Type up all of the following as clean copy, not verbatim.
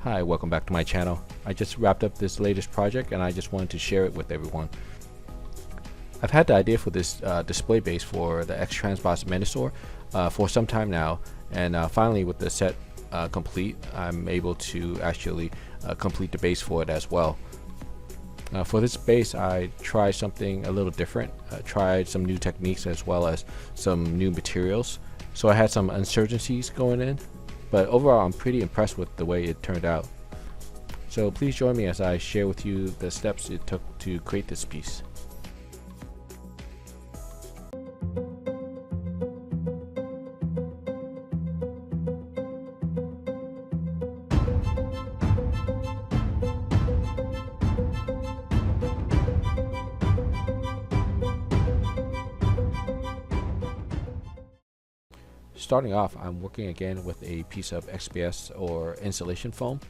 Hi, welcome back to my channel. I just wrapped up this latest project and I just wanted to share it with everyone. I've had the idea for this display base for the X-Transbots Menasor for some time now, and finally with the set complete, I'm able to actually complete the base for it as well. For this base, I tried something a little different. Tried some new techniques as well as some new materials. So I had some uncertainties going in, but overall I'm pretty impressed with the way it turned out. So please join me as I share with you the steps it took to create this piece. Starting off, I'm working again with a piece of XPS or insulation foam.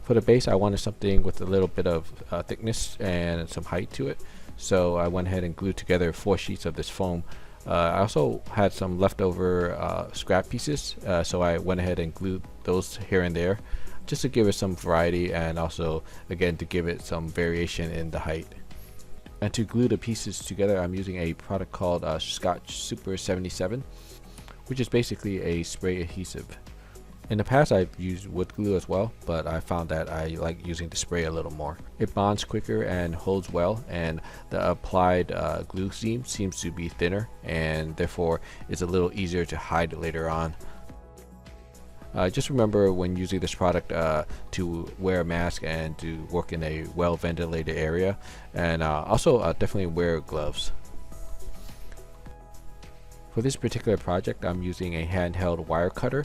For the base, I wanted something with a little bit of thickness and some height to it, so I went ahead and glued together 4 sheets of this foam. I also had some leftover scrap pieces, so I went ahead and glued those here and there just to give it some variety, and also again to give it some variation in the height. And to glue the pieces together, I'm using a product called Scotch Super 77, which is basically a spray adhesive. In the past I've used wood glue as well, but I found that I like using the spray a little more. It bonds quicker and holds well, and the applied glue seam seems to be thinner, and therefore it's a little easier to hide later on. Just remember when using this product to wear a mask and to work in a well ventilated area, and also definitely wear gloves. For this particular project, I'm using a handheld wire cutter.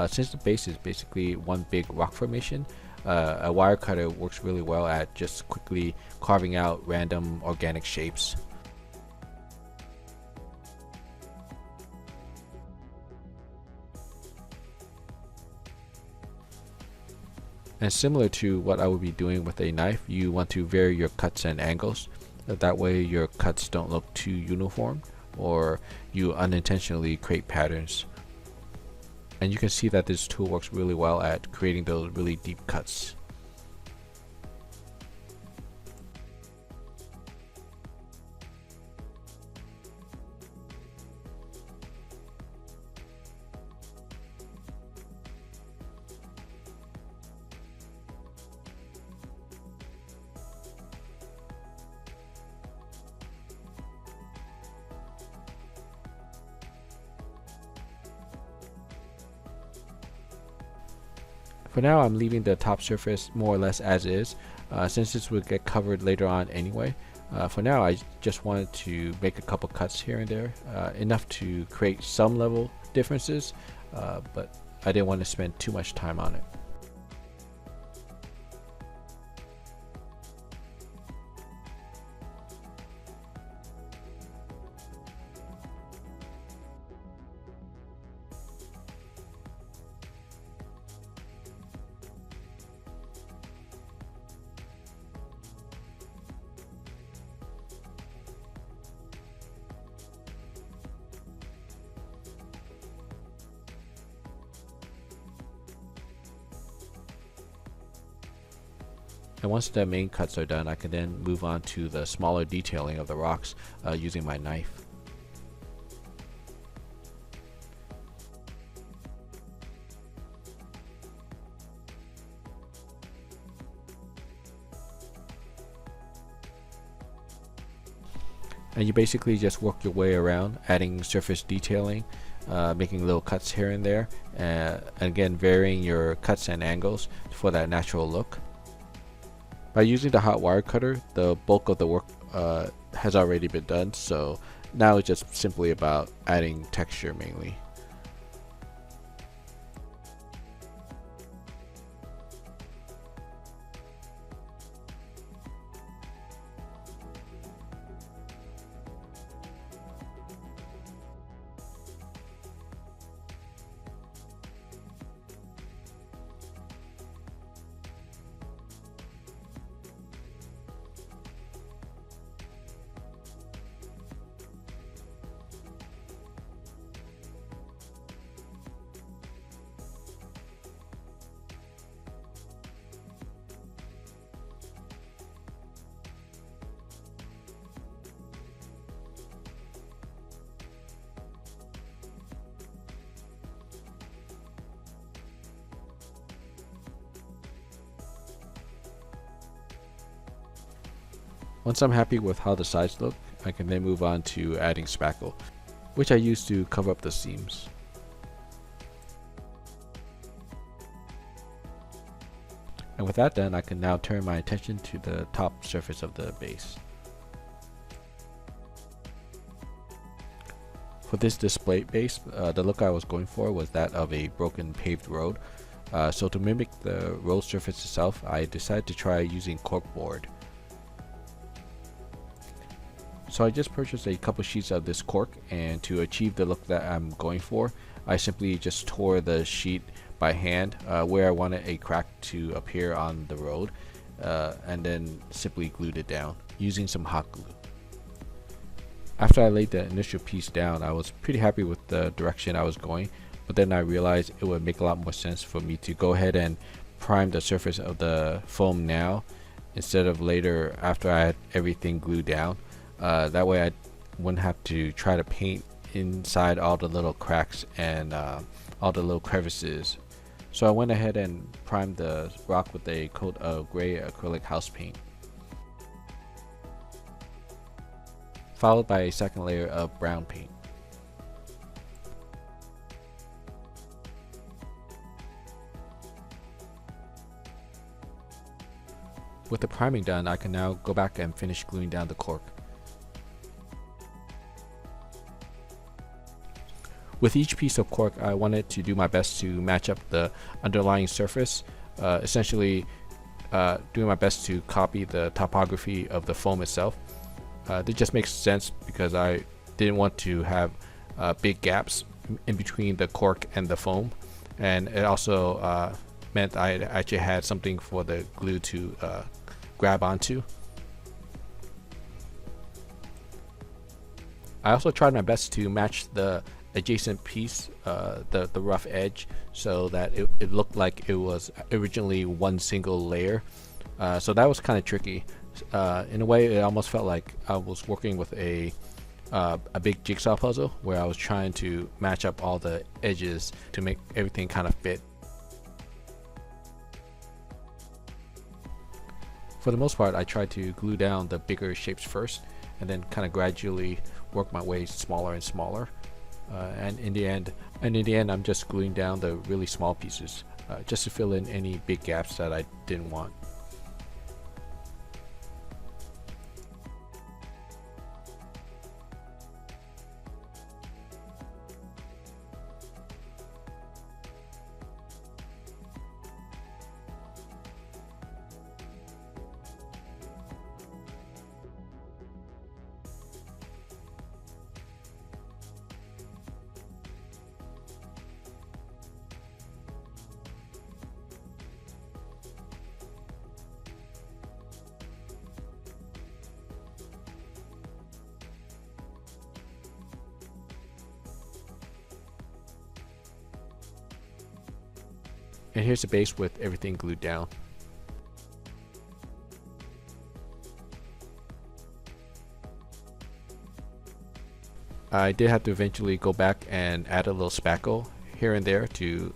Since the base is basically one big rock formation, a wire cutter works really well at just quickly carving out random organic shapes. And similar to what I would be doing with a knife, you want to vary your cuts and angles. That way your cuts don't look too uniform, or you unintentionally create patterns. And you can see that this tool works really well at creating those really deep cuts. For now, I'm leaving the top surface more or less as is, since this will get covered later on anyway. For now, I just wanted to make a couple cuts here and there, enough to create some level differences, but I didn't want to spend too much time on it. And once the main cuts are done, I can then move on to the smaller detailing of the rocks using my knife. And you basically just work your way around, adding surface detailing, making little cuts here and there, and again varying your cuts and angles for that natural look. By using the hot wire cutter, the bulk of the work has already been done, so now it's just simply about adding texture mainly. Once I'm happy with how the sides look, I can then move on to adding spackle, which I use to cover up the seams. And with that done, I can now turn my attention to the top surface of the base. For this display base, the look I was going for was that of a broken paved road. So to mimic the road surface itself, I decided to try using cork board. So I just purchased a couple sheets of this cork, and to achieve the look that I'm going for, I simply just tore the sheet by hand where I wanted a crack to appear on the road, and then simply glued it down using some hot glue. After I laid the initial piece down, I was pretty happy with the direction I was going, but then I realized it would make a lot more sense for me to go ahead and prime the surface of the foam now instead of later after I had everything glued down. That way I wouldn't have to try to paint inside all the little cracks and all the little crevices. So I went ahead and primed the rock with a coat of gray acrylic house paint, followed by a second layer of brown paint. With the priming done, I can now go back and finish gluing down the cork. With each piece of cork, I wanted to do my best to match up the underlying surface, essentially doing my best to copy the topography of the foam itself. This just makes sense because I didn't want to have big gaps in between the cork and the foam, and it also meant I actually had something for the glue to grab onto. I also tried my best to match the adjacent piece, the rough edge, so that it looked like it was originally one single layer. So that was kind of tricky. In a way, it almost felt like I was working with a big jigsaw puzzle where I was trying to match up all the edges to make everything kind of fit. For the most part, I tried to glue down the bigger shapes first and then kind of gradually work my way smaller and smaller. And in the end, I'm just gluing down the really small pieces just to fill in any big gaps that I didn't want. And here's the base with everything glued down. I did have to eventually go back and add a little spackle here and there to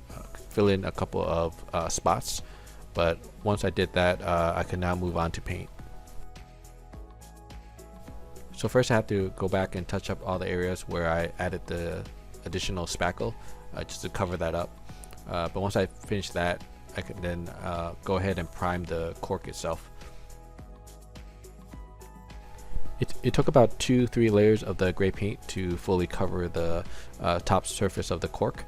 fill in a couple of spots, but once I did that, I can now move on to paint. So first I have to go back and touch up all the areas where I added the additional spackle just to cover that up. But once I finish that, I can then go ahead and prime the cork itself. It took about 2-3 layers of the gray paint to fully cover the top surface of the cork.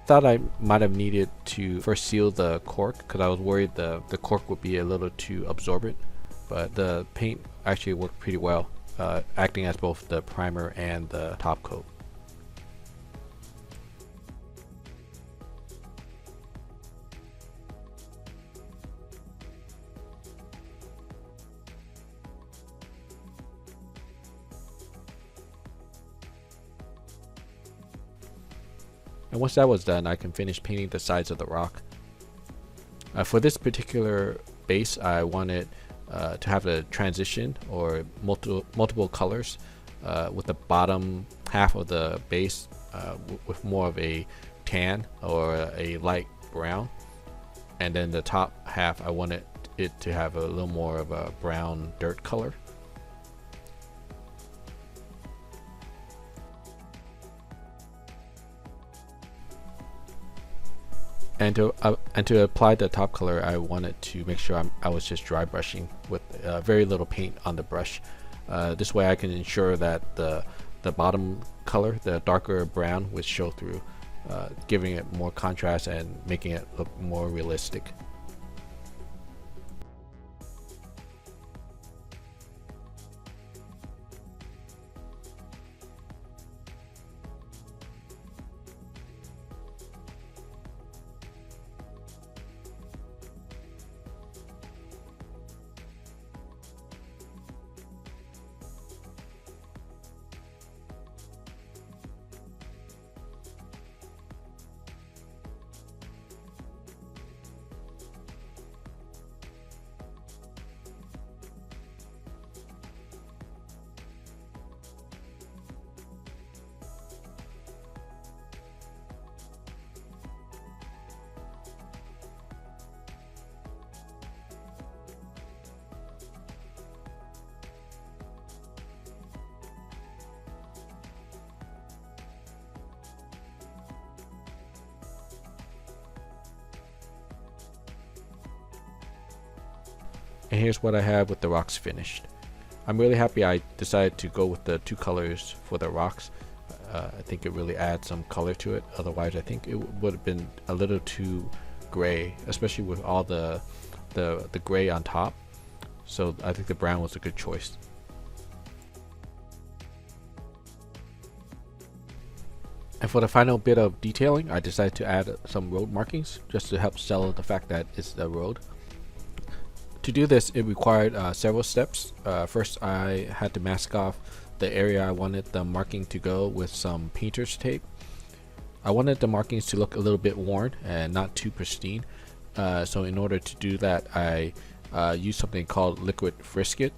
Thought I might have needed to first seal the cork because I was worried the cork would be a little too absorbent, but the paint actually worked pretty well, acting as both the primer and the top coat. And once that was done, I can finish painting the sides of the rock. For this particular base, I wanted to have a transition or multiple colors, with the bottom half of the base with more of a tan or a light brown, and then the top half I wanted it to have a little more of a brown dirt color. And to apply the top color, I wanted to make sure I was just dry brushing with very little paint on the brush. This way I can ensure that the bottom color, the darker brown, would show through, giving it more contrast and making it look more realistic. And here's what I have with the rocks finished. I'm really happy I decided to go with the two colors for the rocks. I think it really adds some color to it. Otherwise, I think it would have been a little too gray, especially with all the gray on top. So I think the brown was a good choice. And for the final bit of detailing, I decided to add some road markings just to help sell the fact that it's the road. To do this, it required several steps. First, I had to mask off the area I wanted the marking to go with some painter's tape. I wanted the markings to look a little bit worn and not too pristine. So in order to do that, I used something called liquid frisket.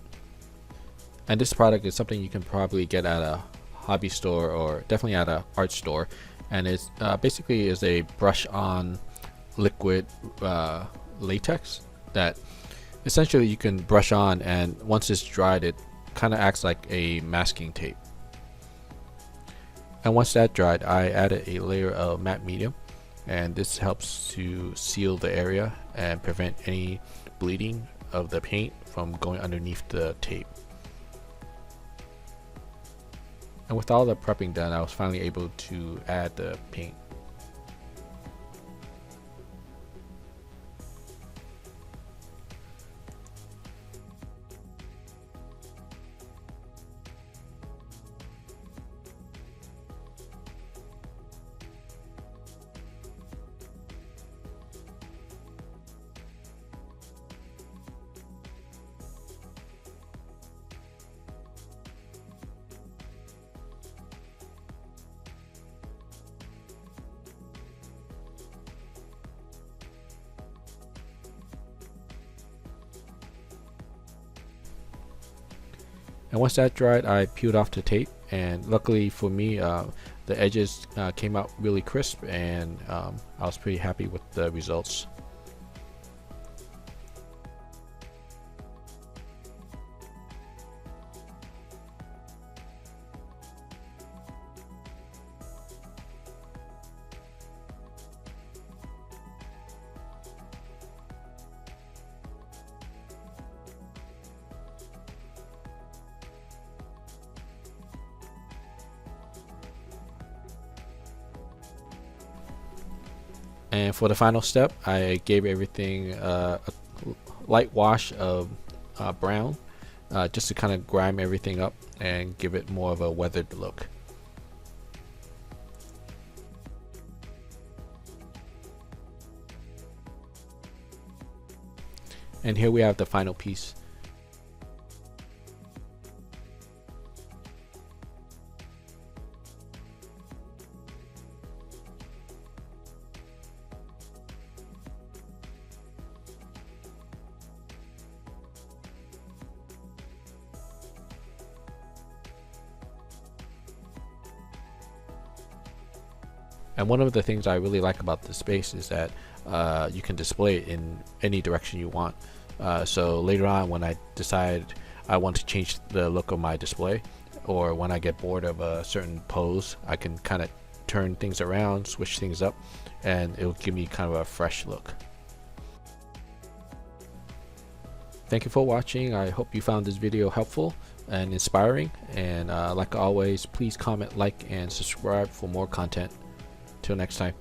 And this product is something you can probably get at a hobby store or definitely at an art store. And it's basically is a brush-on liquid latex that essentially you can brush on, and once it's dried, it kind of acts like a masking tape. And once that dried, I added a layer of matte medium, and this helps to seal the area and prevent any bleeding of the paint from going underneath the tape. And with all the prepping done, I was finally able to add the paint. And once that dried, I peeled off the tape, and luckily for me, the edges came out really crisp, and I was pretty happy with the results. And for the final step, I gave everything a light wash of brown, just to kind of grime everything up and give it more of a weathered look. And here we have the final piece. And one of the things I really like about this space is that you can display it in any direction you want. So later on, when I decide I want to change the look of my display, or when I get bored of a certain pose, I can kind of turn things around, switch things up, and it will give me kind of a fresh look. Thank you for watching. I hope you found this video helpful and inspiring, and like always, please comment, like, and subscribe for more content. Till next time.